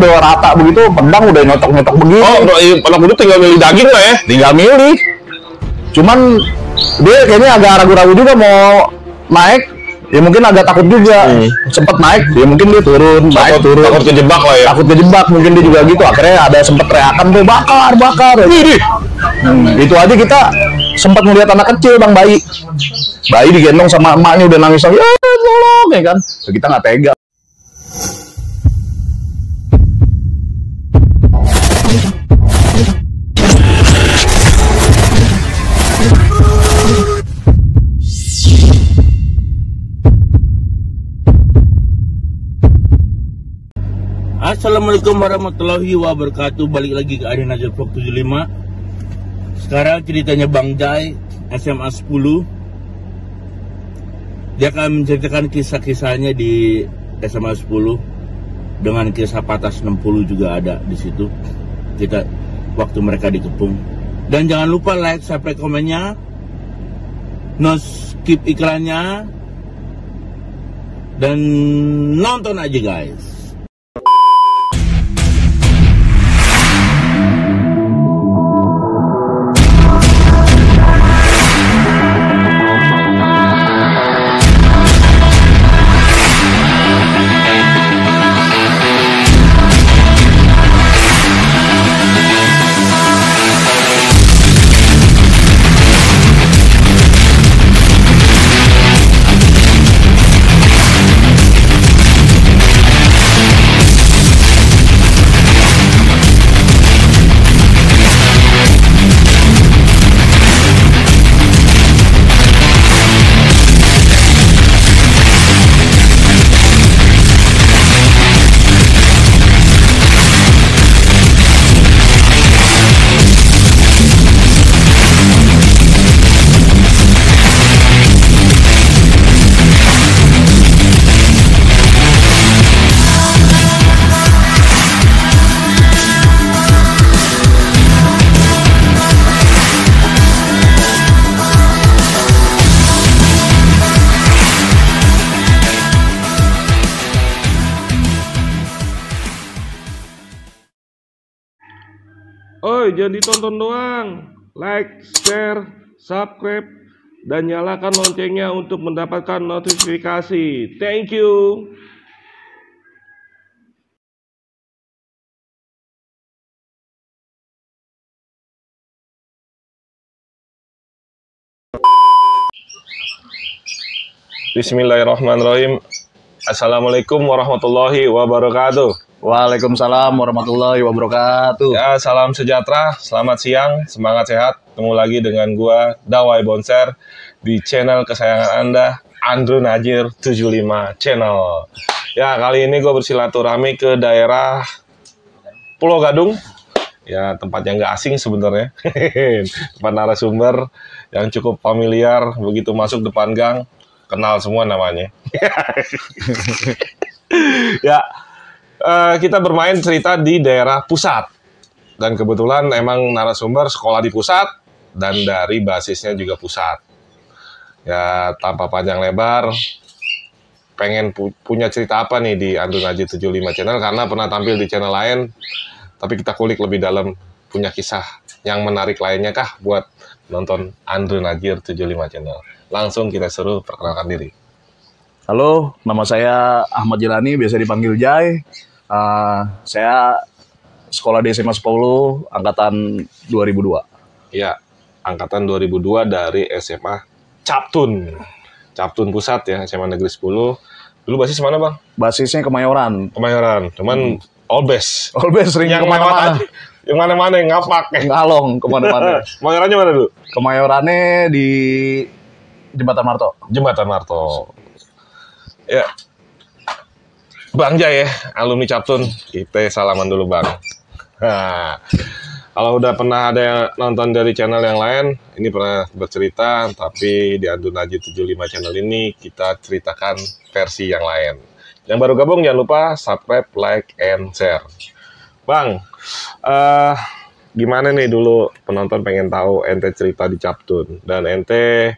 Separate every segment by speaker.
Speaker 1: udah rata begitu, pedang udah nyotok-nyotok begini.
Speaker 2: Oh, anak muda tinggal milih daging lah ya?
Speaker 1: Tinggal milih. Cuman dia kayaknya agak ragu-ragu juga mau naik. Ya mungkin agak takut juga. Sempet naik, ya mungkin dia turun, naik turun.
Speaker 2: Takut kejebak lah ya?
Speaker 1: Takut kejebak, mungkin dia juga gitu. Akhirnya ada sempet teriakan tuh, bakar. Itu aja kita sempat melihat anak kecil, Bang, bayi digendong sama emaknya udah nangis lagi, tolong, ya kan. Kita nggak tega.
Speaker 3: Assalamualaikum warahmatullahi wabarakatuh. Balik lagi ke Arena Vlog 75. Sekarang ceritanya Bang Jai, SMA 10. Dia akan menceritakan kisah-kisahnya di SMA 10 dengan kisah patah 60 juga ada di situ. Kita waktu mereka dikepung. Dan jangan lupa like, subscribe, komennya, no skip iklannya, dan nonton aja guys.
Speaker 2: Oi, jangan ditonton doang. Like, share, subscribe, dan nyalakan loncengnya untuk mendapatkan notifikasi. Thank you. Bismillahirrahmanirrahim. Assalamualaikum warahmatullahi wabarakatuh.
Speaker 1: Waalaikumsalam warahmatullahi wabarakatuh.
Speaker 2: Ya, salam sejahtera, selamat siang, semangat sehat. Ketemu lagi dengan gua Dawai Bonser di channel kesayangan Anda, Andrew Najir 75 Channel. Ya, kali ini gua bersilaturahmi ke daerah Pulau Gadung. Ya, tempat yang nggak asing sebenarnya. Tempat narasumber yang cukup familiar, begitu masuk depan gang, kenal semua namanya. Ya, kita bermain cerita di daerah pusat. Dan kebetulan emang narasumber sekolah di pusat dan dari basisnya juga pusat. Ya, tanpa panjang lebar, pengen punya cerita apa nih di Andrew Najir 75 Channel, karena pernah tampil di channel lain, tapi kita kulik lebih dalam, punya kisah yang menarik lainnya kah buat nonton Andrew Najir 75 Channel. Langsung kita suruh perkenalkan diri.
Speaker 1: Halo, nama saya Ahmad Jelani, biasa dipanggil Jai. Saya sekolah di SMA 10, angkatan 2002.
Speaker 2: Ya, angkatan 2002 dari SMA Captun. Captun Pusat ya, SMA Negeri 10. Dulu basis mana, Bang?
Speaker 1: Basisnya Kemayoran.
Speaker 2: Kemayoran, cuman all best.
Speaker 1: All best sering
Speaker 2: Yang
Speaker 1: kemana-mana.
Speaker 2: Yang mana-mana, yang ngapak.
Speaker 1: Ngalong kemana-mana.
Speaker 2: Kemayorannya mana dulu?
Speaker 1: Kemayorannya di Jembatan Marto.
Speaker 2: Jembatan Marto. Ya, Bang Jai ya, alumni Captun. Kita salaman dulu, Bang. Nah, kalau udah pernah ada yang nonton dari channel yang lain, ini pernah bercerita, tapi di Andrew Najir 75 Channel ini kita ceritakan versi yang lain. Yang baru gabung jangan lupa subscribe, like, and share. Bang, gimana nih dulu penonton pengen tahu ente cerita di Captun, dan ente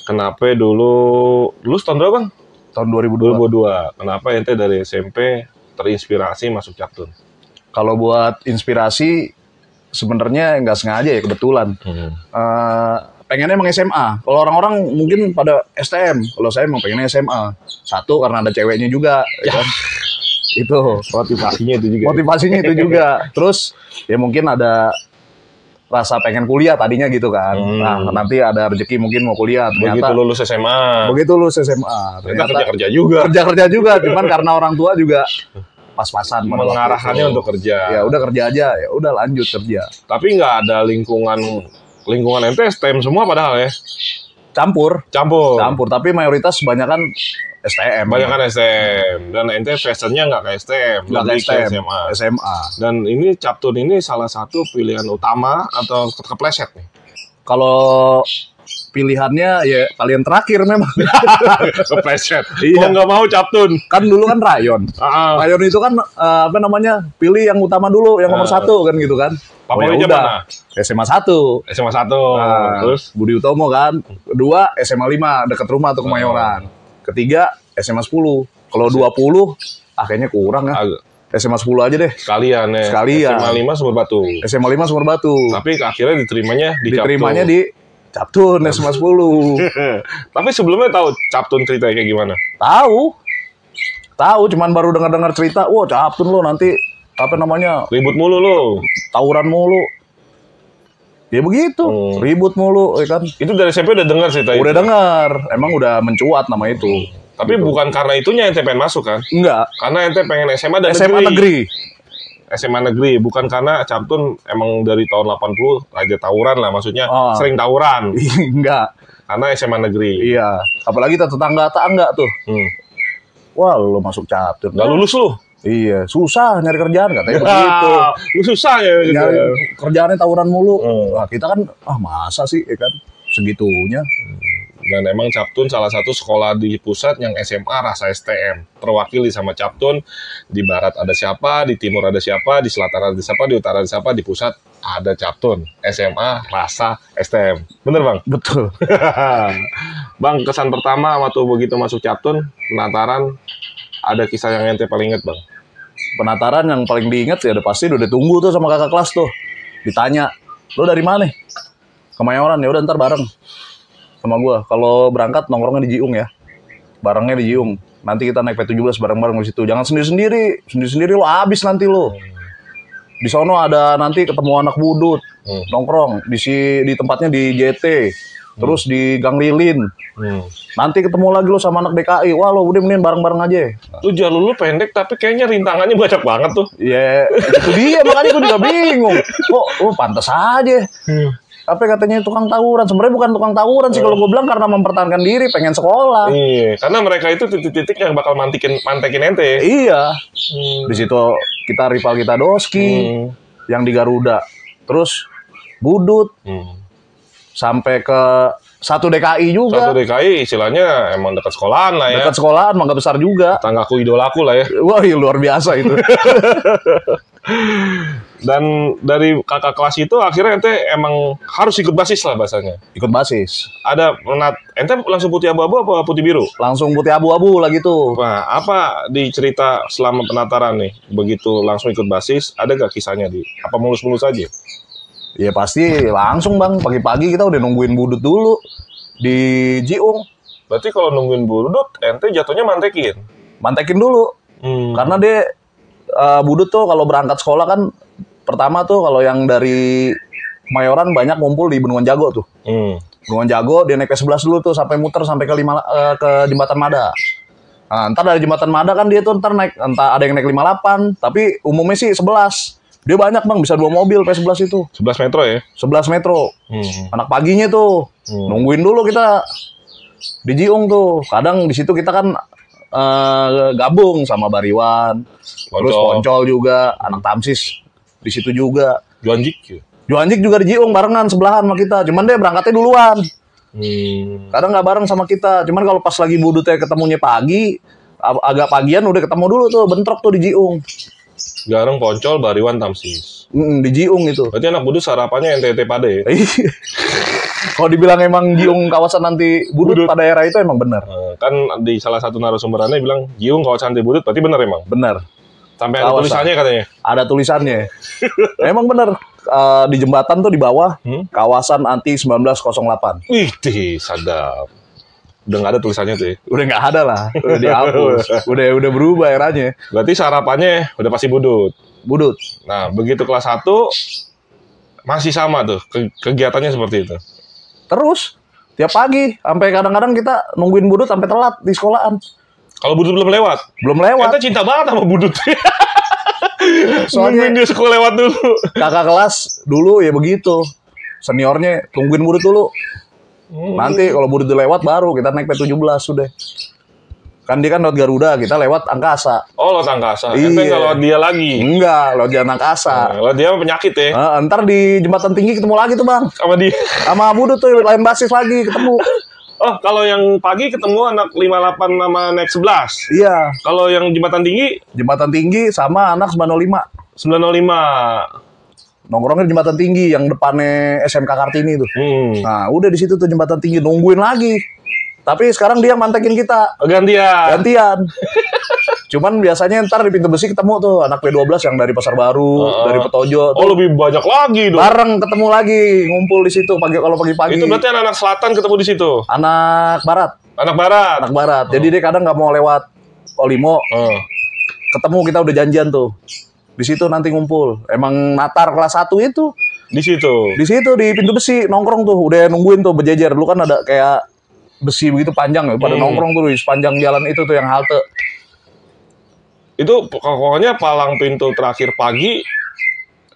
Speaker 2: kenapa dulu tahun berapa, Bang?
Speaker 1: Tahun 2002.
Speaker 2: 2002. Kenapa ente dari SMP terinspirasi masuk Captun?
Speaker 1: Kalau buat inspirasi sebenarnya nggak sengaja ya, kebetulan. Pengennya emang SMA. Kalau orang-orang mungkin pada STM. Kalau saya emang pengennya SMA. Satu karena ada ceweknya juga. Ya. Kan? Itu
Speaker 2: Motivasinya itu juga.
Speaker 1: motivasinya itu juga. Terus ya mungkin ada rasa pengen kuliah tadinya gitu kan. Nah nanti ada rezeki mungkin mau kuliah.
Speaker 2: Begitu lulus SMA.
Speaker 1: Begitu lulus SMA.
Speaker 2: Ternyata kerja juga.
Speaker 1: Kerja juga. Cuman karena orang tua juga pas-pasan
Speaker 2: mengarahkannya untuk kerja.
Speaker 1: Ya udah kerja aja, ya udah lanjut kerja.
Speaker 2: Tapi nggak ada lingkungan ente STM semua padahal ya.
Speaker 1: Campur. Tapi mayoritas kebanyakan STM.
Speaker 2: Banyakan STM dan ente fashionnya nggak ke STM,
Speaker 1: Nggak ke
Speaker 2: lebih ke
Speaker 1: STM, SMA.
Speaker 2: Dan ini Captun ini salah satu pilihan utama atau kepleset nih?
Speaker 1: Kalau pilihannya ya kalian terakhir memang.
Speaker 2: Kepleset.
Speaker 1: Iya.
Speaker 2: Mau nggak mau Captun.
Speaker 1: Kan dulu kan rayon. Rayon itu kan apa namanya? Pilih yang utama dulu, yang nomor 1 kan gitu kan.
Speaker 2: Favoritnya mana?
Speaker 1: SMA 1.
Speaker 2: SMA 1.
Speaker 1: Terus Budi Utomo kan. Kedua SMA 5 dekat rumah tuh Kemayoran. Ketiga SMA 10. Kalau 20 kayaknya kurang ya. SMA 10 aja deh.
Speaker 2: Sekalian ya. SMA 5 Sumber Batu.
Speaker 1: SMA 5 Sumber Batu.
Speaker 2: Tapi akhirnya diterimanya di
Speaker 1: Diterimanya di Captun SMA 10.
Speaker 2: Tapi sebelumnya tahu Captun ceritanya kayak gimana?
Speaker 1: Tahu, cuman baru dengar-dengar cerita, wah Captun lo nanti apa namanya?
Speaker 2: Ribut mulu lo.
Speaker 1: Tawuran mulu. Ya begitu, ribut mulu, ya kan?
Speaker 2: Itu dari SMP udah dengar cerita itu?
Speaker 1: Udah dengar, emang udah mencuat nama itu.
Speaker 2: Tapi
Speaker 1: gitu.
Speaker 2: Bukan karena itunya ente pengen masuk kan?
Speaker 1: Enggak.
Speaker 2: Karena ente pengen SMA dan
Speaker 1: SMA negeri.
Speaker 2: SMA negeri, bukan karena Captun emang dari tahun 80 aja tawuran lah, maksudnya sering tawuran.
Speaker 1: Enggak.
Speaker 2: Karena SMA negeri.
Speaker 1: Iya, apalagi tetangga tuh. Wah, lu masuk Captun.
Speaker 2: Nggak lulus lu?
Speaker 1: Iya, susah nyari kerjaan katanya begitu.
Speaker 2: Lu susah ya gitu.
Speaker 1: Nyari kerjaannya tawuran mulu. Nah, kita kan masa sih ya kan segitunya.
Speaker 2: Dan emang Captun salah satu sekolah di pusat yang SMA rasa STM. Terwakili sama Captun. Di barat ada siapa, di timur ada siapa, di selatan ada siapa, di utara ada siapa, di pusat ada Captun. SMA rasa STM. Bener Bang?
Speaker 1: Betul.
Speaker 2: Bang, kesan pertama waktu begitu masuk Captun, penataran, ada kisah yang ente paling inget Bang?
Speaker 1: Penataran yang paling diingat ya udah pasti udah ditunggu tuh sama kakak kelas tuh. Ditanya, lo dari mana? Kemayoran, ya udah ntar bareng sama gua. Kalau berangkat nongkrongnya di Jiung ya. Barengnya di Jiung. Nanti kita naik P17 bareng-bareng di situ. Jangan sendiri-sendiri. Sendiri-sendiri lo habis nanti lo. Di sono ada nanti ketemu anak budut. Nongkrong di tempatnya di JT. Terus di Gang Lilin. Nanti ketemu lagi lo sama anak DKI. Wah lo udah mending bareng-bareng aja.
Speaker 2: Lu jalur lu pendek tapi kayaknya rintangannya banyak banget tuh.
Speaker 1: Iya, itu dia makanya gue juga bingung. Kok pantas aja. Apa katanya tukang tawuran? Sebenarnya bukan tukang tawuran sih kalau gue bilang, karena mempertahankan diri, pengen sekolah.
Speaker 2: Iya, karena mereka itu titik-titik yang bakal mantekin ente.
Speaker 1: Iya. Di situ kita rival kita Doski yang di Garuda. Terus Budut. Sampai ke 1 DKI juga.
Speaker 2: 1 DKI istilahnya emang dekat sekolahan lah ya.
Speaker 1: Dekat sekolahan, mangga besar juga.
Speaker 2: Tanggaku idolaku lah ya.
Speaker 1: Wah, luar biasa itu.
Speaker 2: Dan dari kakak kelas itu akhirnya ente emang harus ikut basis lah bahasanya.
Speaker 1: Ikut basis.
Speaker 2: Ada ente langsung putih abu-abu apa putih biru?
Speaker 1: Langsung putih abu-abu lah gitu.
Speaker 2: Nah, apa di cerita selama penataran nih? Begitu langsung ikut basis, ada gak kisahnya apa mulus-mulus aja?
Speaker 1: Ya pasti langsung Bang, pagi-pagi kita udah nungguin Budut dulu di Jiung.
Speaker 2: Berarti kalau nungguin Budut, ente jatuhnya
Speaker 1: Mantekin dulu. Karena dia Budut tuh kalau berangkat sekolah kan, pertama tuh kalau yang dari Kemayoran banyak ngumpul di Bendungan Jago tuh. Bendungan Jago dia naik P11 dulu tuh sampai muter sampai ke Jembatan Mada. Nah, ntar dari Jembatan Mada kan dia tuh entah ada yang naik 58, tapi umumnya sih 11. Dia banyak Bang, bisa 2 mobil P11 itu.
Speaker 2: 11 metro ya?
Speaker 1: 11 metro. Anak paginya tuh. Nungguin dulu kita di Jiung tuh. Kadang di situ kita kan gabung sama Bariwan. Terus Poncol juga, anak Tamsis di situ juga. Juanjik juga di Jiung barengan sebelahan sama kita. Cuman dia berangkatnya duluan. Kadang nggak bareng sama kita. Cuman kalau pas lagi Budutnya ketemunya pagi, agak pagian udah ketemu dulu tuh, bentrok tuh di Jiung.
Speaker 2: Gareng, Poncol, Bariwan, Tamsis.
Speaker 1: Di Jiung itu.
Speaker 2: Berarti anak Budut sarapannya ente pade ya?
Speaker 1: Kalau dibilang emang Jiung kawasan anti Budut pada era itu emang benar.
Speaker 2: Kan di salah satu narasumberannya bilang Jiung kawasan anti Budut, berarti benar emang?
Speaker 1: Benar.
Speaker 2: Sampai ada
Speaker 1: Kawasan.
Speaker 2: tulisannya katanya.
Speaker 1: Ada tulisannya. Emang bener di jembatan tuh di bawah kawasan anti 1908.
Speaker 2: Wih, sadap. Udah nggak ada tulisannya tuh ya.
Speaker 1: Udah nggak ada lah, udah dihapus. udah berubah eranya.
Speaker 2: Berarti sarapannya udah pasti budut.
Speaker 1: Budut.
Speaker 2: Nah, begitu kelas 1 masih sama tuh kegiatannya seperti itu.
Speaker 1: Terus tiap pagi sampai kadang-kadang kita nungguin budut sampai telat di sekolahan.
Speaker 2: Kalau budut belum lewat.
Speaker 1: Belum lewat.
Speaker 2: Kita cinta banget sama budut.
Speaker 1: Soalnya
Speaker 2: Nungguin dia sekolah lewat dulu.
Speaker 1: kakak kelas dulu ya begitu. Seniornya tungguin budut dulu. Nanti kalau budut udah lewat baru kita naik P17 sudah. Kan dia kan lewat Garuda, kita lewat Angkasa.
Speaker 2: Oh, lewat Angkasa.
Speaker 1: Iya.
Speaker 2: Ente nggak lewat dia lagi.
Speaker 1: Enggak, lewat jalan Angkasa.
Speaker 2: Lewat dia penyakit ya.
Speaker 1: Ntar di jembatan tinggi ketemu lagi tuh bang.
Speaker 2: Sama dia.
Speaker 1: Sama budut tuh lain basis lagi ketemu.
Speaker 2: Oh, kalau yang pagi ketemu anak 58 sama naik 11.
Speaker 1: Iya,
Speaker 2: Kalau yang jembatan tinggi
Speaker 1: jembatan tinggi sama anak 905.
Speaker 2: 905.
Speaker 1: Nongkrongnya di jembatan tinggi yang depannya SMK Kartini tuh. Nah, udah di situ tuh jembatan tinggi nungguin lagi. Tapi sekarang dia mantekin kita.
Speaker 2: Gantian.
Speaker 1: Gantian. Cuman biasanya ntar di pintu besi ketemu tuh anak P12 yang dari Pasar Baru, dari Petojo.
Speaker 2: Oh, lebih banyak lagi dong.
Speaker 1: Bareng ketemu lagi, ngumpul di situ kalau pagi-pagi.
Speaker 2: Itu berarti anak selatan ketemu di situ.
Speaker 1: Anak barat,
Speaker 2: Anak barat.
Speaker 1: anak barat. Jadi dia kadang nggak mau lewat Olimo. Ketemu kita udah janjian tuh. Di situ nanti ngumpul. Emang Natar kelas 1 itu
Speaker 2: Di situ.
Speaker 1: di situ di pintu besi nongkrong tuh, udah nungguin tuh berjejer. Dulu kan ada kayak besi begitu panjang ya, pada nongkrong tuh di sepanjang jalan itu tuh yang halte.
Speaker 2: Itu pokoknya palang pintu terakhir pagi.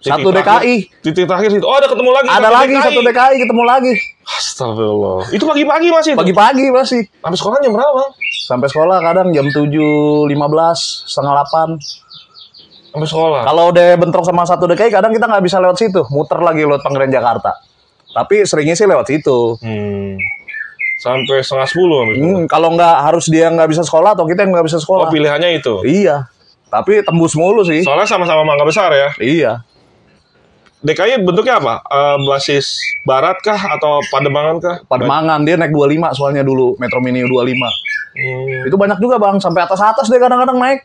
Speaker 1: Satu DKI.
Speaker 2: Titik terakhir situ. Oh, ada ketemu lagi.
Speaker 1: Ada lagi satu DKI ketemu lagi.
Speaker 2: Astagfirullah. Itu pagi-pagi masih.
Speaker 1: Pagi-pagi masih.
Speaker 2: Sampai sekolah jam berapa, Bang?
Speaker 1: Sampai sekolah kadang jam 7.15, setengah 8.
Speaker 2: Sampai sekolah.
Speaker 1: Kalau udah bentrok sama satu DKI, kadang kita nggak bisa lewat situ. Muter lagi lewat Pangeran Jakarta. Tapi seringnya sih lewat situ.
Speaker 2: Sampai setengah 10 habis sekolah.
Speaker 1: Kalau nggak harus dia nggak bisa sekolah atau kita yang nggak bisa
Speaker 2: Oh,
Speaker 1: sekolah.
Speaker 2: pilihannya itu.
Speaker 1: Iya. Tapi tembus mulu sih.
Speaker 2: Soalnya sama-sama Mangga Besar ya.
Speaker 1: Iya.
Speaker 2: DKI bentuknya apa? Basis barat kah atau Pademangan kah?
Speaker 1: Pademangan dia naik 25 soalnya dulu Metro Mini 25. Itu banyak juga bang, sampai atas-atas dia kadang-kadang naik.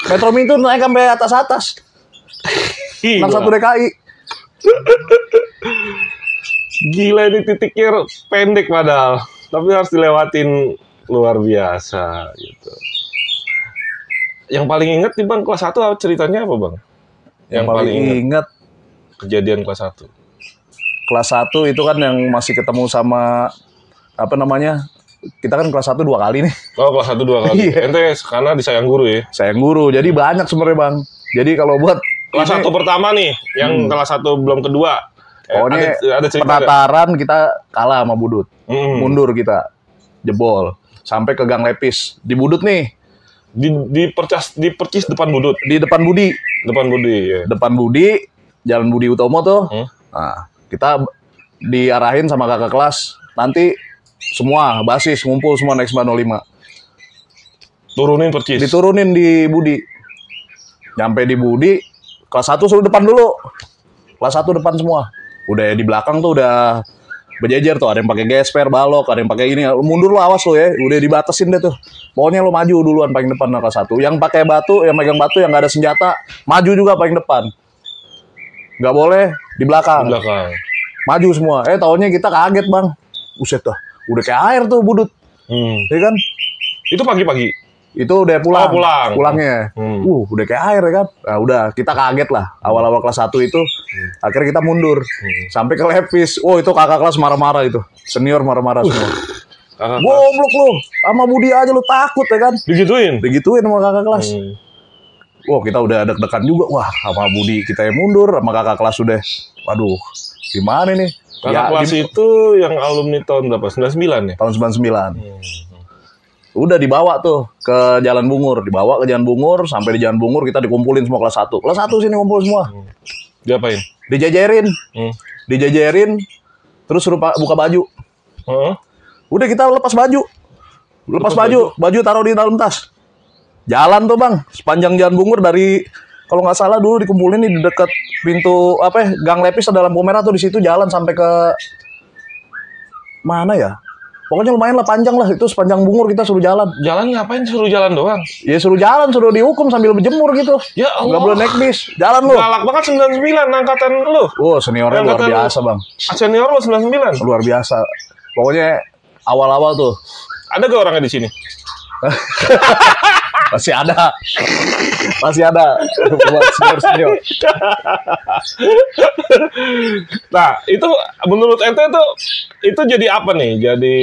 Speaker 1: Metro Mini itu naik sampai atas-atas.
Speaker 2: Gila.
Speaker 1: Anak satu DKI.
Speaker 2: Gila, ini titiknya pendek padahal. Tapi harus dilewatin luar biasa gitu. Yang paling inget nih Bang, kelas 1 ceritanya apa Bang?
Speaker 1: Yang paling inget
Speaker 2: kejadian kelas 1.
Speaker 1: kelas 1 itu kan yang masih ketemu sama apa namanya? Kita kan kelas 1 2 kali nih.
Speaker 2: Oh, kelas 1 2 kali.
Speaker 1: Iya.
Speaker 2: Ente karena disayang guru ya.
Speaker 1: Sayang guru. Jadi banyak sebenarnya, Bang. Jadi kalau buat
Speaker 2: Kelas 1 pertama nih, yang kelas 1 belum kedua.
Speaker 1: pokoknya
Speaker 2: ada cerita nggak?
Speaker 1: penataran kita kalah sama Budut.
Speaker 2: Mm.
Speaker 1: Mundur kita. Jebol. Sampai ke Gang Lepis. Di Budut nih.
Speaker 2: Di percis depan Budut.
Speaker 1: Di depan Budi.
Speaker 2: Depan Budi ya.
Speaker 1: Depan Budi, Jalan Budi Utomo tuh. Nah, kita diarahin sama kakak kelas. Nanti semua basis ngumpul semua naik 905.
Speaker 2: Turunin percis.
Speaker 1: Diturunin di Budi. Nyampe di Budi, kelas 1 suruh depan dulu. Kelas 1 depan semua. Udah di belakang tuh udah berjejer tuh, ada yang pakai gesper, balok, ada yang pakai ini. Mundur lo, awas lo ya. Udah dibatasin deh tuh. Pokoknya lo maju duluan paling depan kelas 1. Yang pakai batu, yang megang batu, yang nggak ada senjata, maju juga paling depan. Nggak boleh di belakang.
Speaker 2: Di belakang.
Speaker 1: Maju semua. Taunya kita kaget, Bang. Buset dah. Udah kayak air tuh Budut. Ya kan?
Speaker 2: Itu pagi-pagi.
Speaker 1: Itu udah pulang.
Speaker 2: Oh, pulang.
Speaker 1: Pulangnya. Udah kayak air ya kan. Nah, udah kita kaget lah. Awal-awal kelas 1 itu. Akhirnya kita mundur. Sampai ke Lepis. Oh, itu kakak kelas marah-marah itu. Senior marah-marah semua. Goblok lu. Sama Budi aja lu takut ya kan.
Speaker 2: Digituin?
Speaker 1: Digituin sama kakak kelas. Wah, kita udah deg-degan juga. Wah, sama Budi kita yang mundur. Sama kakak kelas udah. Waduh, gimana nih?
Speaker 2: Kakak kelas itu yang alumni tahun berapa? 99 ya?
Speaker 1: Tahun 99. Udah dibawa tuh ke Jalan Bungur. Dibawa ke Jalan Bungur. Sampai di Jalan Bungur kita dikumpulin semua kelas 1. Kelas 1 sini ngumpul semua.
Speaker 2: Diapain?
Speaker 1: Dijajarin. Dijajarin. Terus suruh buka baju. Udah kita lepas baju. Lepas baju. Baju taruh di dalam tas. Jalan tuh Bang. Sepanjang Jalan Bungur dari... Kalau nggak salah dulu dikumpulin nih di dekat pintu apa ya, Gang Lepis ada lampu merah tuh, di situ jalan sampai ke mana ya? Pokoknya lumayan lah, panjang lah. Itu sepanjang Bungur kita suruh jalan.
Speaker 2: Jalan ngapain? Suruh jalan doang?
Speaker 1: Ya suruh jalan, suruh dihukum sambil berjemur gitu.
Speaker 2: Ya Allah.
Speaker 1: Nggak boleh naik bis. Jalan lu.
Speaker 2: Galak banget 99 angkatan lu.
Speaker 1: Seniornya luar
Speaker 2: Angkatan-
Speaker 1: biasa bang.
Speaker 2: Senior lu 99.
Speaker 1: Luar biasa. Pokoknya awal-awal tuh.
Speaker 2: Ada gak orangnya di sini?
Speaker 1: Masih ada. Masih ada. Buat senior-senior.
Speaker 2: Nah, itu menurut ente itu jadi apa nih? Jadi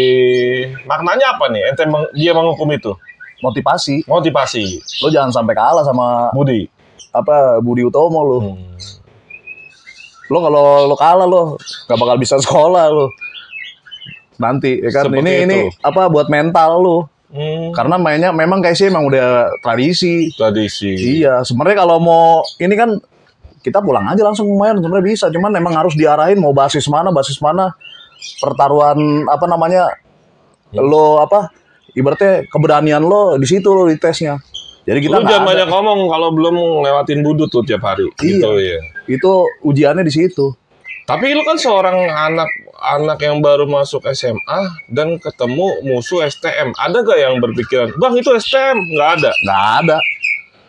Speaker 2: maknanya apa nih? Dia menghukum itu?
Speaker 1: Motivasi.
Speaker 2: Motivasi.
Speaker 1: Lo jangan sampai kalah sama
Speaker 2: Budi.
Speaker 1: Budi Utomo lo. Lo kalau lo kalah lo nggak bakal bisa sekolah lo. Nanti ya kan.
Speaker 2: Seperti
Speaker 1: Ini buat mental lo. Karena mainnya memang kayak sih emang udah tradisi. Iya, sebenarnya kalau mau ini kan kita pulang aja langsung main sebenarnya bisa, cuman emang harus diarahin mau basis mana, pertaruhan lo ibaratnya keberanian lo di situ lo di tesnya. Jadi kita
Speaker 2: lu jangan banyak ngomong kalau belum ngelewatin budut tuh tiap hari.
Speaker 1: Iya.
Speaker 2: Gitu ya.
Speaker 1: Itu ujiannya di situ.
Speaker 2: Tapi lu kan seorang anak yang baru masuk SMA dan ketemu musuh STM. Ada gak yang berpikiran, Bang itu STM? Nggak ada?
Speaker 1: Nggak ada.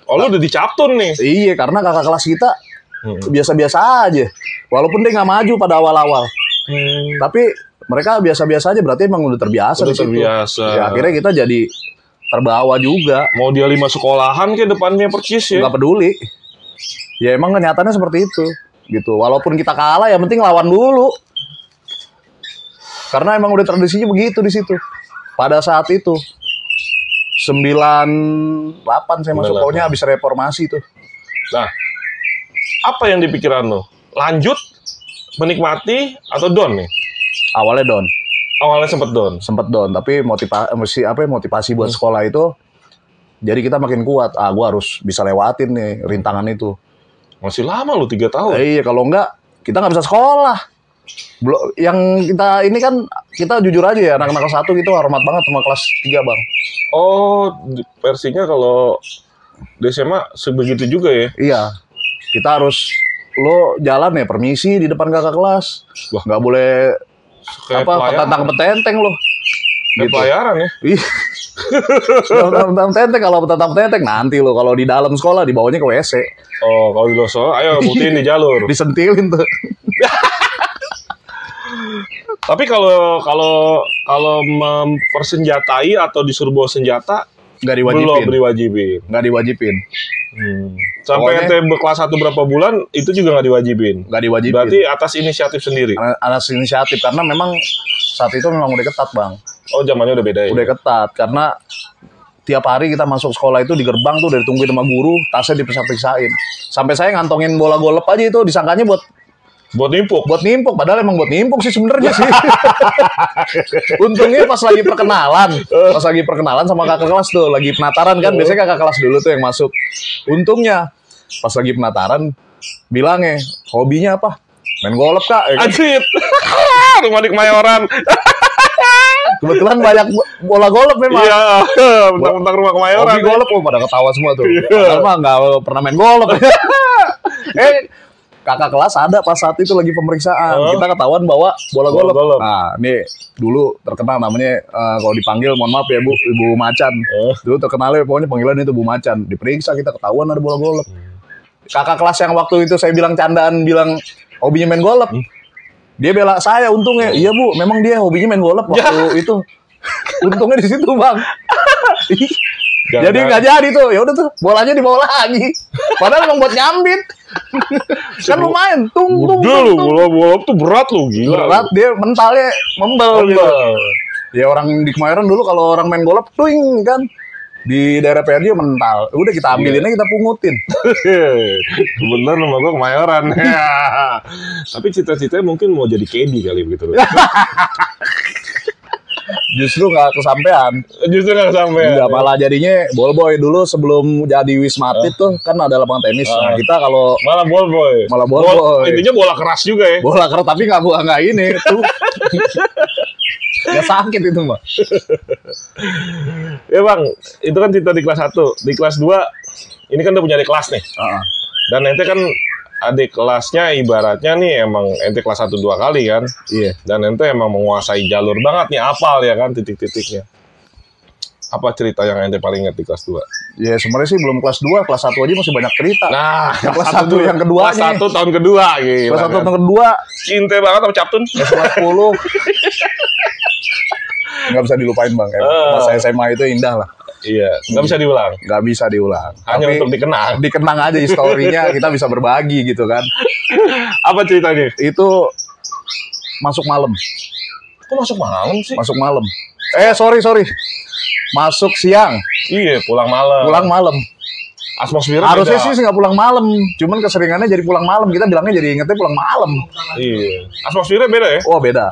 Speaker 2: Oh lu udah dicaptun nih?
Speaker 1: Iya, karena kakak kelas kita biasa-biasa aja. Walaupun dia nggak maju pada awal-awal. Tapi mereka biasa-biasa aja, berarti emang udah terbiasa
Speaker 2: Udah
Speaker 1: di situ.
Speaker 2: terbiasa.
Speaker 1: Ya, akhirnya kita jadi terbawa juga.
Speaker 2: Mau dia 5 sekolahan ke depannya percis ya?
Speaker 1: Nggak peduli. Ya emang kenyataannya seperti itu. Gitu. Walaupun kita kalah, yang penting lawan dulu. Karena emang udah tradisinya begitu di situ. Pada saat itu 98 saya masuk,
Speaker 2: 98.
Speaker 1: pokoknya habis reformasi tuh.
Speaker 2: Nah, apa yang dipikiran lo? Lanjut, menikmati, atau down nih?
Speaker 1: Awalnya down.
Speaker 2: Awalnya sempet down.
Speaker 1: Tapi motivasi buat sekolah itu, jadi kita makin kuat. Gua harus bisa lewatin nih rintangan itu.
Speaker 2: Masih lama lo 3 tahun.
Speaker 1: Iya, kalau enggak kita nggak bisa sekolah. Yang kita ini kan, kita jujur aja ya, anak-anak kelas 1 gitu hormat banget sama kelas 3 bang.
Speaker 2: Oh, versinya kalau di SMA sebegitu juga ya?
Speaker 1: Iya, kita harus lo jalan ya permisi di depan kakak kelas.
Speaker 2: Wah.
Speaker 1: Nggak boleh
Speaker 2: Kayak
Speaker 1: petantang petenteng lo.
Speaker 2: Kayak pelayaran ya?
Speaker 1: Ih. Petantang petenteng, kalau petantang petenteng nanti lo kalau di dalam sekolah dibawanya ke WC.
Speaker 2: Oh, kalau di dosa, ayo buktiin di jalur.
Speaker 1: Disentilin tuh.
Speaker 2: Tapi kalau mempersenjatai atau disuruh bawa senjata,
Speaker 1: Nggak
Speaker 2: belum
Speaker 1: diwajibin.
Speaker 2: diwajibin.
Speaker 1: Nggak diwajibin.
Speaker 2: Sampai
Speaker 1: Pokoknya-
Speaker 2: ente kelas 1 berapa bulan, itu juga nggak diwajibin.
Speaker 1: Nggak diwajibin.
Speaker 2: Berarti atas inisiatif sendiri.
Speaker 1: Atas inisiatif, karena memang saat itu memang udah ketat bang.
Speaker 2: Oh, zamannya udah beda ya?
Speaker 1: Udah ketat karena tiap hari kita masuk sekolah itu di gerbang tuh udah ditungguin sama guru, tasnya diperiksa-periksain. Sampai saya ngantongin bola golep aja itu, disangkanya buat
Speaker 2: nimpuk.
Speaker 1: Padahal emang buat nimpuk sih sebenarnya sih. Untungnya pas lagi perkenalan sama kakak kelas tuh, lagi penataran kan, biasanya kakak kelas dulu tuh yang masuk. Untungnya pas lagi penataran bilangnya, hobinya apa? Main golep kak. Ya kan?
Speaker 2: Anjir. Rumah di Kemayoran.
Speaker 1: Kebetulan banyak bola golep memang.
Speaker 2: Iya, bentar-bentar rumah Kemayoran.
Speaker 1: Hobi golep, pada ketawa semua tuh. Padahal mah nggak pernah main golep. Kakak kelas ada pas saat itu lagi pemeriksaan. Kita ketahuan bawa bola golep. Nah, ini dulu terkenal namanya, kalau dipanggil, mohon maaf ya Bu, Ibu Macan. Dulu terkenalnya pokoknya panggilan itu Bu Macan. Diperiksa, kita ketahuan ada bola golep. Kakak kelas yang waktu itu saya bilang candaan, bilang hobinya main golep. Dia bela saya untungnya. Iya Bu, memang dia hobinya main golep waktu itu. Untungnya di situ Bang. Jadi nggak jadi tuh, ya udah tuh bolanya dibawa lagi. Padahal emang buat nyambit. Kan lumayan, tung.
Speaker 2: Bola tuh berat lu, gila.
Speaker 1: Berat, dia mentalnya membel gitu. Ya orang di Kemayoran dulu kalau orang main golep, tuing kan. Di daerah PRJ mental. Udah kita ambilin aja, kita pungutin.
Speaker 2: Bener rumah gua Kemayoran. Tapi cita-citanya mungkin mau jadi KD kali begitu.
Speaker 1: Justru nggak kesampean. Nggak, malah jadinya ball boy dulu sebelum jadi Wisma Atlet tuh kan ada lapangan tenis. Nah, kita kalau
Speaker 2: malah ball boy. Intinya bola keras juga ya.
Speaker 1: Bola keras tapi nggak ini tuh. Nggak sakit itu Mbak.
Speaker 2: Ya Bang, itu kan cerita di kelas 1. Di kelas 2 ini kan udah punya adik kelas nih. Dan ente kan adik kelasnya ibaratnya nih emang ente kelas 1 2 kali kan.
Speaker 1: Iya.
Speaker 2: Dan ente emang menguasai jalur banget nih, hafal ya kan titik-titiknya. Apa cerita yang ente paling ingat di kelas 2?
Speaker 1: Ya sebenarnya sih belum kelas 2, kelas 1 aja masih banyak cerita.
Speaker 2: Nah,
Speaker 1: kelas 1 yang kedua
Speaker 2: kelas
Speaker 1: nih.
Speaker 2: 1 tahun kedua gitu.
Speaker 1: Kelas 1 tahun kedua,
Speaker 2: Cinta banget sama Captun.
Speaker 1: kelas 10. Nggak bisa dilupain Bang. Masa SMA itu indah lah.
Speaker 2: Iya, nggak bisa diulang.
Speaker 1: Nggak bisa diulang.
Speaker 2: Hanya
Speaker 1: Tapi
Speaker 2: untuk dikenang.
Speaker 1: dikenang aja historinya, kita bisa berbagi gitu kan.
Speaker 2: Apa ceritanya?
Speaker 1: Itu masuk malam.
Speaker 2: Kok masuk malam sih?
Speaker 1: Masuk malam. Sorry. Masuk siang,
Speaker 2: Iya, pulang malam.
Speaker 1: pulang malam.
Speaker 2: Atmosfernya
Speaker 1: Harusnya
Speaker 2: beda.
Speaker 1: sih nggak pulang malam, cuman keseringannya jadi pulang malam. Kita bilangnya jadi ingetnya pulang malam.
Speaker 2: Iya. Atmosfernya beda ya?
Speaker 1: Oh beda,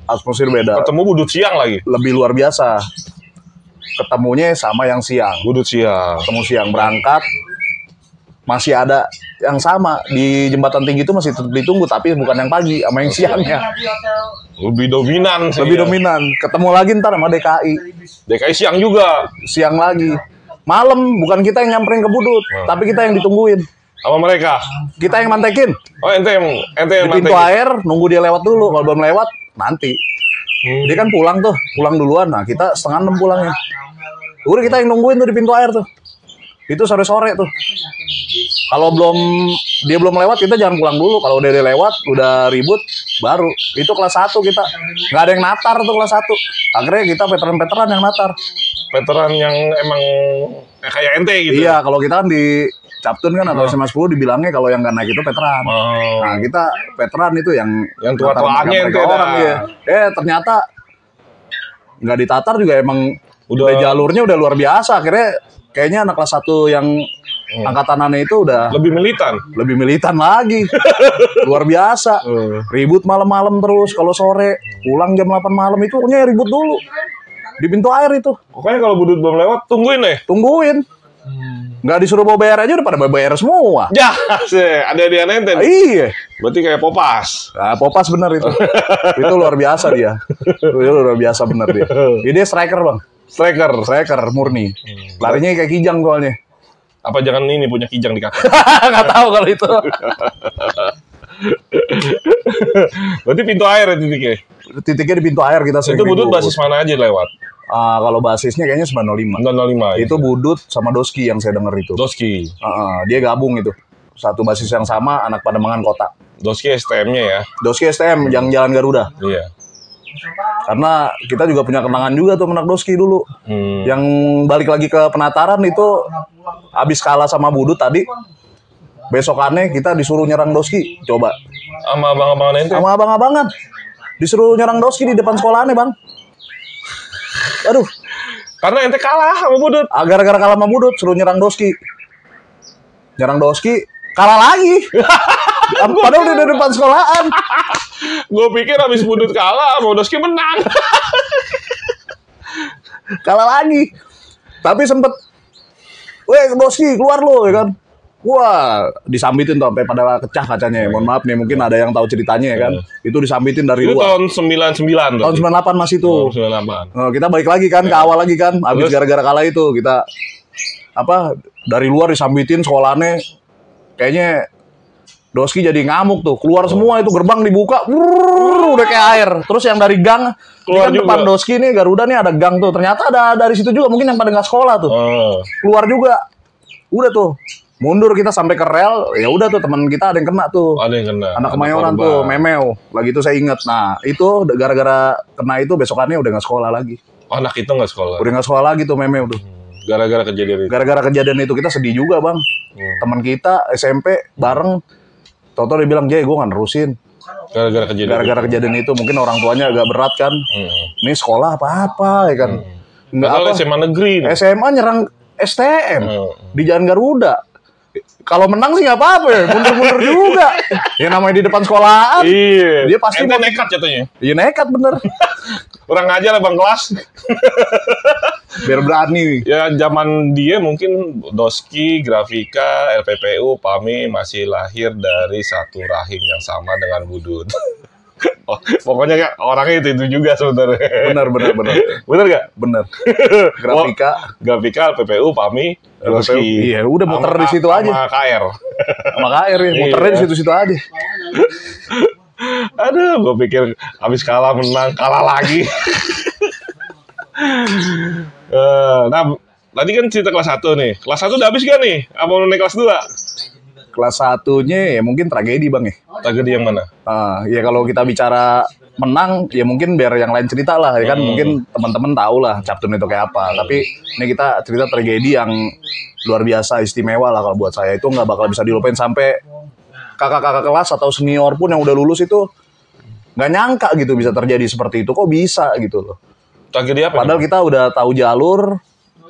Speaker 1: atmosfer beda.
Speaker 2: Ketemu budut siang lagi.
Speaker 1: Lebih luar biasa. Ketemunya sama yang siang.
Speaker 2: Budut siang.
Speaker 1: Ketemu siang berangkat, masih ada yang sama di jembatan tinggi itu masih tetap ditunggu, tapi bukan yang pagi sama yang siangnya.
Speaker 2: Lebih dominan sih.
Speaker 1: Lebih
Speaker 2: ya.
Speaker 1: dominan. Ketemu lagi ntar sama DKI.
Speaker 2: DKI siang juga.
Speaker 1: Siang lagi. Malam, bukan kita yang nyamperin ke budut, tapi kita yang ditungguin.
Speaker 2: Sama mereka.
Speaker 1: Kita yang mantekin.
Speaker 2: Oh, ente yang
Speaker 1: Di pintu
Speaker 2: mantekin.
Speaker 1: air, nunggu dia lewat dulu. Kalau belum lewat, nanti. Dia kan pulang tuh, pulang duluan. Nah, kita 5:30 pulangnya. Udah kita yang nungguin tuh di pintu air tuh. Itu sore-sore tuh. Kalau dia belum lewat, kita jangan pulang dulu. Kalau udah dia lewat, udah ribut, baru. Itu kelas 1 kita. Nggak ada yang natar tuh kelas 1. Akhirnya kita veteran-veteran yang natar.
Speaker 2: Veteran yang emang kayak ente gitu.
Speaker 1: Iya, kalau kita kan di Captun kan atau SMA 10 dibilangnya kalau yang nggak naik itu veteran.
Speaker 2: Oh.
Speaker 1: Nah, kita veteran itu yang
Speaker 2: tua-tuanya
Speaker 1: natar
Speaker 2: ente
Speaker 1: mereka orang
Speaker 2: dah.
Speaker 1: ya. Ternyata nggak ditatar juga emang
Speaker 2: Udah-
Speaker 1: udah jalurnya udah luar biasa. Akhirnya kayaknya anak kelas 1 yang angkatanannya itu udah
Speaker 2: Lebih militan.
Speaker 1: lebih militan lagi. Luar biasa. Ribut malam-malam terus. Kalau sore pulang jam 8 malam itu pokoknya ribut dulu. Di pintu air itu.
Speaker 2: Pokoknya kalau budut belum lewat, tungguin deh.
Speaker 1: Tungguin. Nggak disuruh bawa bayar aja udah pada bawa bayar semua.
Speaker 2: Ya, ada di ente.
Speaker 1: Iya.
Speaker 2: Berarti kayak Popas.
Speaker 1: Nah, Popas bener itu. Itu luar biasa dia. Itu luar biasa bener dia. Dia striker Bang. Striker murni. Larinya kayak Kijang soalnya.
Speaker 2: Apa jangan ini punya kijang di kaki?
Speaker 1: Nggak tahu kalau itu.
Speaker 2: Berarti pintu air ya titiknya.
Speaker 1: Titiknya di pintu air kita sering
Speaker 2: Itu budut
Speaker 1: ribut.
Speaker 2: basis mana aja lewat?
Speaker 1: Kalau basisnya kayaknya 905.
Speaker 2: 905.
Speaker 1: Itu Budut sama Doski yang saya dengar itu.
Speaker 2: Doski.
Speaker 1: Dia gabung itu. Satu basis yang sama, anak Pademangan Kota.
Speaker 2: Doski STM-nya ya.
Speaker 1: Doski STM yang Jalan Garuda.
Speaker 2: Iya.
Speaker 1: Karena kita juga punya kenangan juga tuh anak Doski dulu. Yang balik lagi ke penataran itu habis kalah sama Budut tadi. Besokannya kita disuruh nyerang Doski. Coba.
Speaker 2: Sama abang-abangan ente.
Speaker 1: Sama abang-abangan. Disuruh nyerang Doski di depan sekolahannya, Bang. Aduh,
Speaker 2: Karena ente kalah sama budut.
Speaker 1: gara-gara kalah sama Budut suruh nyerang Doski. Nyerang Doski, kalah lagi. Padahal udah di depan sekolahan.
Speaker 2: Gue pikir habis budut kalah, sama Doski menang.
Speaker 1: Kalah lagi. Tapi sempet, weh Doski keluar lo ya kan. Wah, disambitin tuh sampai pada pecah kacanya. Mohon maaf nih, mungkin ada yang tahu ceritanya ya kan. Itu disambitin dari
Speaker 2: Itu
Speaker 1: luar.
Speaker 2: tahun 99
Speaker 1: Tahun 98 masih tuh.
Speaker 2: 98.
Speaker 1: Kita balik lagi kan ke awal lagi kan. Habis
Speaker 2: Terus?
Speaker 1: gara-gara kalah itu kita dari luar disambitin sekolahnya. Kayaknya Doski jadi ngamuk tuh. Keluar semua itu gerbang dibuka. Udah kayak air. Terus yang dari gang.
Speaker 2: Keluar
Speaker 1: Ini kan depan
Speaker 2: juga.
Speaker 1: Doski nih Garuda nih ada gang tuh. Ternyata ada dari situ juga mungkin yang pada nggak sekolah tuh.
Speaker 2: Oh.
Speaker 1: Keluar juga. Udah tuh. Mundur kita sampai ke rel. Ya udah tuh teman kita ada yang kena tuh.
Speaker 2: Ada yang kena.
Speaker 1: Anak
Speaker 2: Ada
Speaker 1: Kemayoran
Speaker 2: korban.
Speaker 1: tuh, Memeo. Lagi itu saya inget. Nah, itu gara-gara kena itu besokannya udah nggak sekolah lagi.
Speaker 2: Oh, anak itu nggak sekolah.
Speaker 1: Udah nggak sekolah lagi tuh Memeo tuh.
Speaker 2: Gara-gara kejadian itu.
Speaker 1: Gara-gara kejadian itu kita sedih juga bang. Teman kita SMP bareng. Toto dia bilang, Jay gue nggak nerusin.
Speaker 2: Gara-gara kejadian.
Speaker 1: Gara-gara kejadian itu mungkin orang tuanya agak berat kan. Ini sekolah apa-apa ya kan. Nggak
Speaker 2: Padahal
Speaker 1: apa.
Speaker 2: SMA negeri. nih.
Speaker 1: SMA nyerang STM.
Speaker 2: Hmm.
Speaker 1: Di Jalan Garuda. Kalau menang sih nggak apa-apa ya. Mundur-mundur juga. Ya namanya di depan sekolahan.
Speaker 2: Iya.
Speaker 1: Dia pasti
Speaker 2: Ente
Speaker 1: mau-
Speaker 2: nekat jatuhnya.
Speaker 1: Iya nekat bener.
Speaker 2: Kurang ajar lah bang kelas.
Speaker 1: Biar berani.
Speaker 2: Ya zaman dia mungkin Doski, Grafika, LPPU, PAMI masih lahir dari satu rahim yang sama dengan Budut. Pokoknya kayak orangnya itu juga sebenarnya.
Speaker 1: Benar.
Speaker 2: Bener nggak?
Speaker 1: Bener.
Speaker 2: Grafika, PPU, PAMI, Roski.
Speaker 1: Iya, udah muter di situ aja.
Speaker 2: Sama KR.
Speaker 1: Sama KR ya, muternya di situ-situ aja.
Speaker 2: Aduh, gue pikir habis kalah menang, kalah lagi. Nah, tadi kan cerita kelas 1 nih. Kelas 1 udah habis gak nih? Apa mau naik kelas 2?
Speaker 1: Kelas 1-nya ya mungkin tragedi Bang ya.
Speaker 2: Tragedi yang mana?
Speaker 1: Ya kalau kita bicara menang, ya mungkin biar yang lain cerita lah. Ya kan mungkin teman-teman tahu lah Captun itu kayak apa. Tapi ini kita cerita tragedi yang luar biasa, istimewa lah kalau buat saya. Itu nggak bakal bisa dilupain sampai kakak-kakak kelas atau senior pun yang udah lulus itu nggak nyangka gitu bisa terjadi seperti itu. Kok bisa gitu loh.
Speaker 2: Tragedi apa?
Speaker 1: Padahal kita udah tahu jalur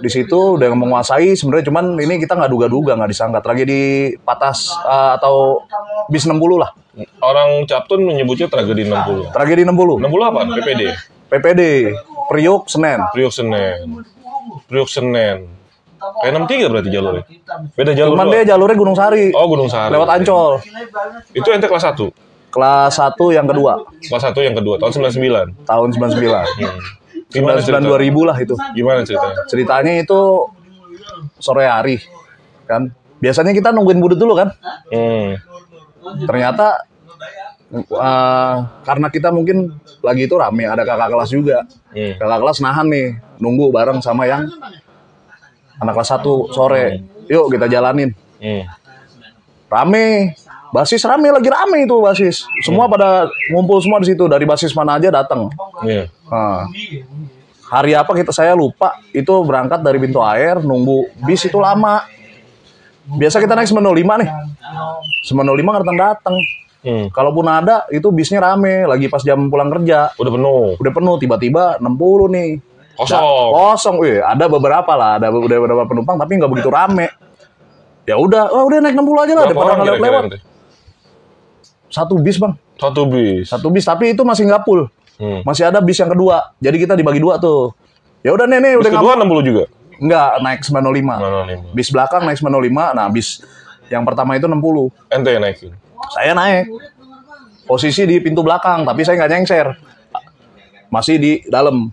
Speaker 1: di situ, udah menguasai sebenarnya, cuman ini kita nggak duga-duga, nggak disangka. Tragedi patas atau bis 60 lah.
Speaker 2: Orang Captun menyebutnya tragedi 60.
Speaker 1: Tragedi 60.
Speaker 2: 60 apa? PPD.
Speaker 1: PPD, Priok Senen.
Speaker 2: Priok Senen. Kayak 63 berarti jalurnya. Beda jalur.
Speaker 1: Cuman dia jalurnya Gunung Sari.
Speaker 2: Oh, Gunung Sari.
Speaker 1: Lewat Ancol.
Speaker 2: Itu ente kelas 1.
Speaker 1: Kelas 1 yang kedua.
Speaker 2: Kelas 1 yang kedua tahun 99.
Speaker 1: Tahun 99.
Speaker 2: Gimana cerita?
Speaker 1: 2000 lah itu.
Speaker 2: Gimana ceritanya?
Speaker 1: Ceritanya itu sore hari kan. Biasanya kita nungguin budut dulu kan. Ternyata karena kita mungkin lagi itu rame, ada kakak kelas juga. Kakak kelas nahan nih, nunggu bareng sama yang anak kelas 1 sore. Yuk kita jalanin. Rame. Basis rame, lagi rame itu basis. Semua pada ngumpul semua di situ, dari basis mana aja datang. Hari apa saya lupa, itu berangkat dari pintu air, nunggu bis itu lama. Biasa kita naik 905 nih. 905 nggak datang. Kalaupun ada, itu bisnya rame, lagi pas jam pulang kerja.
Speaker 2: Udah penuh,
Speaker 1: tiba-tiba 60 nih. Kosong. Wih, ada beberapa lah, ada beberapa penumpang tapi nggak begitu rame. Ya udah naik 60 aja lah, ada orang lewat. Satu bis Bang. Satu bis, tapi itu masih nggak full. Masih ada bis yang kedua. Jadi kita dibagi dua tuh. Ya udah nih
Speaker 2: bis
Speaker 1: udah
Speaker 2: kedua 60 juga.
Speaker 1: Enggak, naik 905. Bis belakang naik 905. Nah, bis yang pertama itu 60.
Speaker 2: Ente yang naikin.
Speaker 1: Saya naik. Posisi di pintu belakang, tapi saya nggak nyengser. Masih di dalam.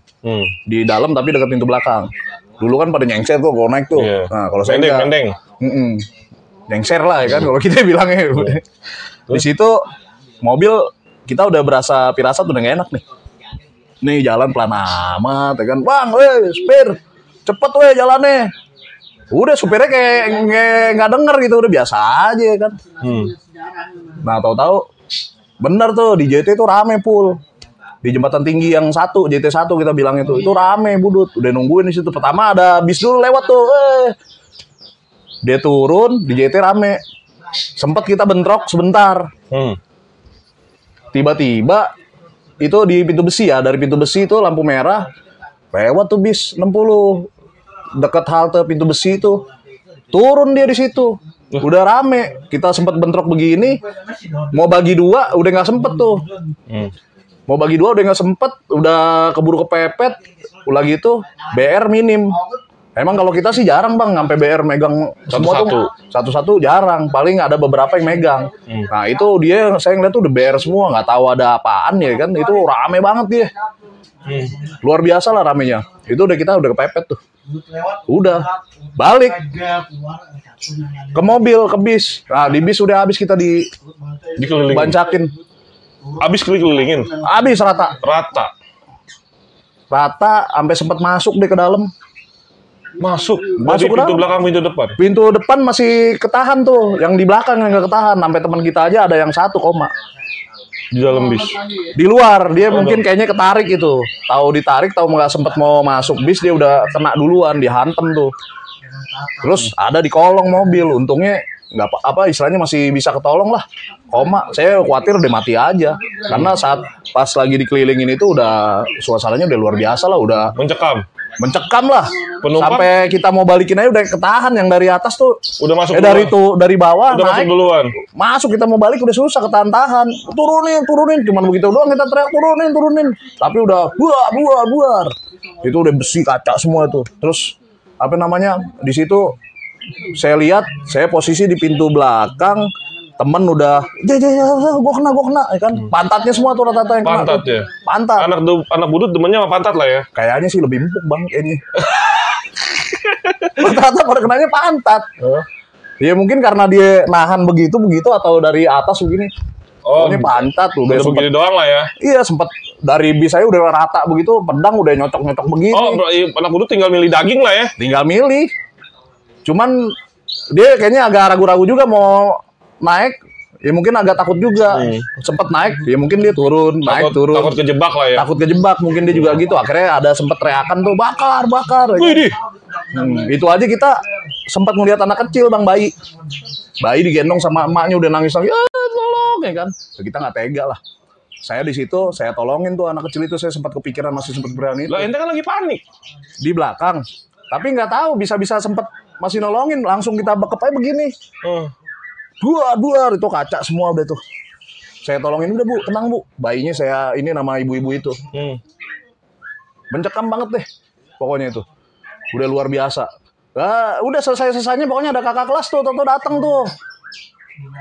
Speaker 1: Di dalam tapi dekat pintu belakang. Dulu kan pada nyengser tuh kalau naik tuh. Nah, kalau saya
Speaker 2: pendeng.
Speaker 1: Nyengser lah ya kan kalau kita bilangnya. Di situ mobil kita udah berasa pirasat udah gak enak nih. Nih jalan pelan amat ya kan. Bang, spir. Cepet jalannya. Udah supirnya kayak nggak denger gitu, udah biasa aja ya kan. Nah, tahu-tahu bener tuh di JT itu rame full. Di jembatan tinggi yang JT1 kita bilang itu rame budut. Udah nungguin di situ. Pertama ada bis dulu lewat tuh. Dia turun, di JT rame. Sempat kita bentrok sebentar. Tiba-tiba itu di pintu besi ya, dari pintu besi itu lampu merah lewat tuh bis 60 dekat halte pintu besi itu, turun dia di situ. Udah rame, kita sempat bentrok begini, mau bagi dua udah nggak sempet tuh. Mau bagi dua udah nggak sempet, udah keburu kepepet. Ulah gitu, BR minim. Emang kalau kita sih jarang Bang, sampai BR megang semua tuh satu-satu jarang. Paling ada beberapa yang megang. Nah itu dia, saya ngeliat tuh udah BR semua, nggak tahu ada apaan ya kan. Itu rame banget dia. Luar biasa lah ramenya. Itu kita udah kepepet tuh. Udah balik ke mobil, ke bis. Nah di bis udah habis kita dibancakin.
Speaker 2: Habis kelilingin.
Speaker 1: Habis rata, sampai sempat masuk deh ke dalam.
Speaker 2: Masuk
Speaker 1: ke
Speaker 2: pintu belakang, pintu depan.
Speaker 1: Pintu depan masih ketahan tuh, yang di belakang yang nggak ketahan. Sampai teman kita aja ada yang 1 koma.
Speaker 2: Di dalam bis.
Speaker 1: Di luar dia mungkin kayaknya ketarik itu. Tahu ditarik, tahu nggak sempet mau masuk bis dia udah kena duluan, dihantem tuh. Terus ada di kolong mobil, untungnya nggak apa istilahnya masih bisa ketolong lah. Koma, saya khawatir udah mati aja. Karena saat pas lagi dikelilingin itu udah suasananya udah luar biasa lah, udah mencekam lah.
Speaker 2: Penumpang?
Speaker 1: Sampai kita mau balikin aja udah ketahan, yang dari atas tuh
Speaker 2: udah masuk
Speaker 1: dari bawah
Speaker 2: udah
Speaker 1: naik,
Speaker 2: masuk duluan.
Speaker 1: Masuk kita mau balik udah susah ketahan. Turunin, cuman begitu doang kita teriak turunin. Tapi udah buar. Itu udah besi kaca semua tuh. Terus di situ saya lihat, saya posisi di pintu belakang, temen udah gue kena ya kan, pantatnya semua tuh rata-rata yang kena.
Speaker 2: Pantat ya.
Speaker 1: Pantat.
Speaker 2: Anak budut demennya sama pantat lah ya.
Speaker 1: Kayaknya sih lebih empuk bang kayaknya. Rata-rata pada kenanya pantat. Ya mungkin karena dia nahan begitu atau dari atas begini.
Speaker 2: Oh,
Speaker 1: ini pantat tuh.
Speaker 2: udah begini doang lah ya.
Speaker 1: Iya, sempat dari bis saya udah rata begitu, pedang udah nyocok-nyocok begini.
Speaker 2: Oh, anak budut tinggal milih daging lah ya.
Speaker 1: Tinggal milih. Cuman dia kayaknya agak ragu-ragu juga mau naik. Ya mungkin agak takut juga. Sempat naik, ya mungkin dia turun, naik turun.
Speaker 2: Takut kejebak lah ya.
Speaker 1: Takut kejebak mungkin dia juga gitu. Akhirnya ada sempat teriakan tuh, bakar.
Speaker 2: Wih,
Speaker 1: Itu aja kita sempat ngeliat anak kecil bang, bayi digendong sama emaknya udah nangis lagi, tolong ya kan. Kita nggak tega lah. Saya di situ, saya tolongin tuh anak kecil itu. Saya sempat kepikiran, masih sempat berani.
Speaker 2: Lah ente kan lagi panik
Speaker 1: Di belakang. Tapi nggak tahu bisa sempat masih nolongin. Langsung kita bekep aja begini. Dua itu kaca semua udah tuh. Saya tolongin, udah bu, tenang bu. Bayinya saya ini nama ibu-ibu itu. Mencekam banget deh. Pokoknya itu. Udah luar biasa. Udah selesainya pokoknya ada kakak kelas tuh datang tuh.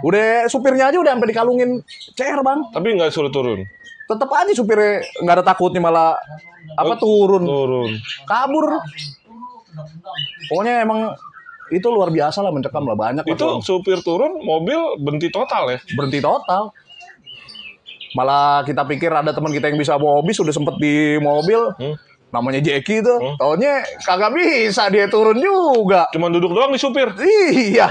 Speaker 1: Udah supirnya aja udah sampai dikalungin CR bang.
Speaker 2: Tapi nggak suruh turun.
Speaker 1: Tetep aja supirnya nggak ada takutnya, malah turun. Kabur. Pokoknya emang itu luar biasa lah, mencekam lah, banyak.
Speaker 2: Itu supir turun, mobil berhenti total ya?
Speaker 1: Berhenti total. Malah kita pikir ada teman kita yang bisa bawa bis, udah sempet di mobil. Namanya Jeki tuh, taunya kagak bisa dia turun juga.
Speaker 2: Cuman duduk doang di supir.
Speaker 1: Iya.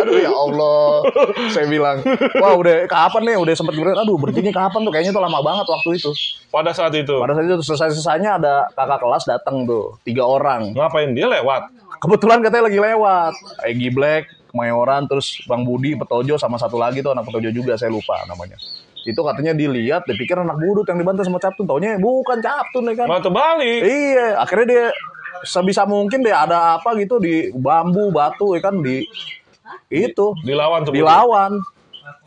Speaker 1: Aduh ya Allah. Saya bilang, wah udah kapan nih? Udah sempet berhentinya kapan tuh? Kayaknya tuh lama banget waktu itu.
Speaker 2: Pada saat itu
Speaker 1: selesai-selesainya ada kakak kelas datang tuh, 3 orang.
Speaker 2: Ngapain dia lewat?
Speaker 1: Kebetulan katanya lagi lewat. Egy Black, Kemayoran, terus Bang Budi, Petojo, sama satu lagi tuh anak Petojo juga, saya lupa namanya. Itu katanya dilihat, dia pikir anak budut yang dibantu sama Captun, taunya bukan Captun ya kan.
Speaker 2: Malah terbalik.
Speaker 1: Iya, akhirnya dia sebisa mungkin dia ada apa gitu di bambu, batu ya kan, itu dilawan.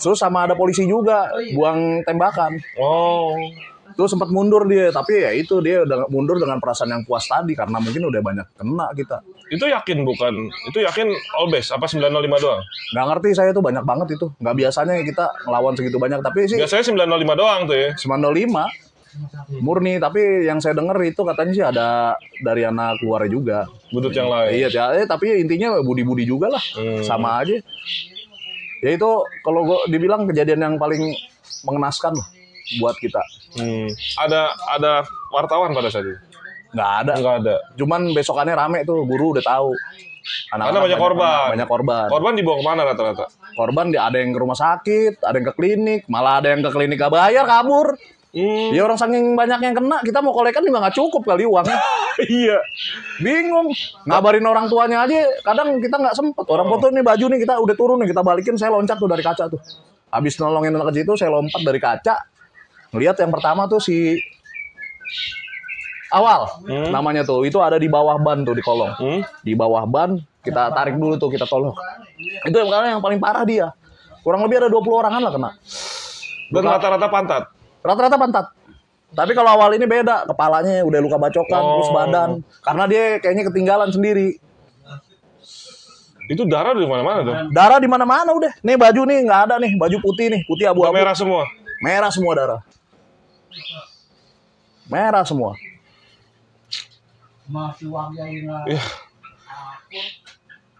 Speaker 1: Terus sama ada polisi juga buang tembakan. Terus sempat mundur dia, tapi ya itu dia udah mundur dengan perasaan yang puas tadi karena mungkin udah banyak kena kita.
Speaker 2: Itu yakin all base apa 905 doang?
Speaker 1: Nggak ngerti saya tuh, banyak banget itu. Nggak biasanya kita ngelawan segitu banyak, tapi sih
Speaker 2: biasanya 905 doang tuh ya.
Speaker 1: 905 murni, tapi yang saya dengar itu katanya sih ada dari anak keluarnya juga.
Speaker 2: Budut yang lain.
Speaker 1: Iya, tapi intinya budi-budi juga lah. Sama aja. Ya itu kalau gue dibilang kejadian yang paling mengenaskan lah buat kita.
Speaker 2: Ada wartawan pada saat itu?
Speaker 1: Nggak ada. Cuman besokannya rame tuh, guru udah tahu.
Speaker 2: Karena banyak korban.
Speaker 1: Banyak korban.
Speaker 2: Korban dibawa kemana rata-rata?
Speaker 1: Korban ada yang ke rumah sakit, ada yang ke klinik, malah ada yang ke klinik gak bayar, kabur. Ya orang saking banyak yang kena, kita mau kolekan juga nggak cukup kali uangnya. Iya. Bingung. Ngabarin orang tuanya aja, kadang kita nggak sempet. Orang foto nih baju nih, kita udah turun nih, kita balikin, saya loncat tuh dari kaca tuh. Habis nolongin anak kecil itu, saya lompat dari kaca. Ngelihat yang pertama tuh si Awal, namanya tuh, itu ada di bawah ban tuh, di kolong. Di bawah ban, kita tarik dulu tuh, kita tolong. Itu yang paling parah dia. Kurang lebih ada 20 orangan lah kena.
Speaker 2: Dan rata-rata pantat?
Speaker 1: Rata-rata pantat. Tapi kalau Awal ini beda, kepalanya udah luka bacokan, terus badan. Karena dia kayaknya ketinggalan sendiri.
Speaker 2: Itu darah di mana-mana tuh?
Speaker 1: Darah di mana-mana udah. Nih baju nih nggak ada nih, baju putih nih, putih abu-abu.
Speaker 2: Merah semua?
Speaker 1: Merah semua darah. Merah semua.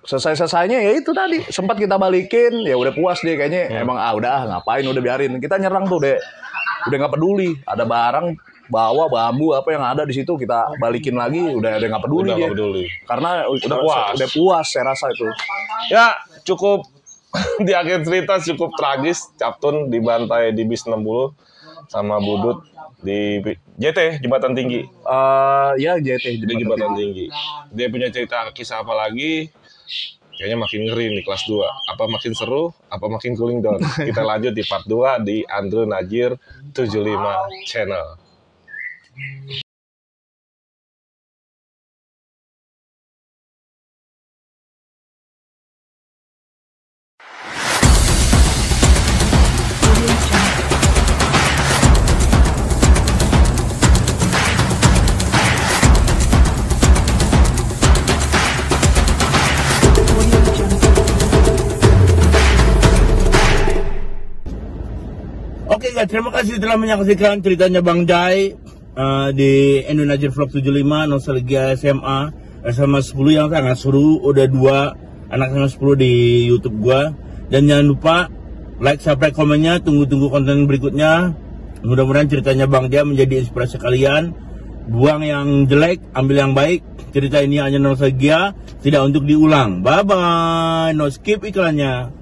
Speaker 1: Selesainya ya itu tadi, sempat kita balikin, ya udah puas dia kayaknya. Emang udah ngapain, udah biarin. Kita nyerang tuh udah nggak peduli. Ada barang bawa bambu apa yang ada di situ, kita balikin lagi, udah nggak peduli dia. Karena udah puas saya rasa itu.
Speaker 2: Ya cukup di akhir cerita cukup tragis. Captun dibantai di bis 60 sama Budut di JT Jembatan Tinggi.
Speaker 1: Ya JT
Speaker 2: di Jembatan Tinggi. Dia punya cerita kisah apa lagi? Kayaknya makin ngeri nih kelas 2. Apa makin seru? Apa makin cooling down? Kita lanjut di part 2 di Andrew Najir 75 Channel.
Speaker 3: Oke guys, terima kasih telah menyaksikan ceritanya Bang Jai di Indonesia Vlog 75 Nostalgia SMA 10 yang sangat seru. Udah 2 anak SMA 10 di YouTube gua. Dan jangan lupa like, subscribe, komennya. Tunggu konten berikutnya. Mudah-mudahan ceritanya Bang Jai menjadi inspirasi kalian. Buang yang jelek, ambil yang baik. Cerita ini hanya nostalgia, tidak untuk diulang. Bye bye. No skip iklannya.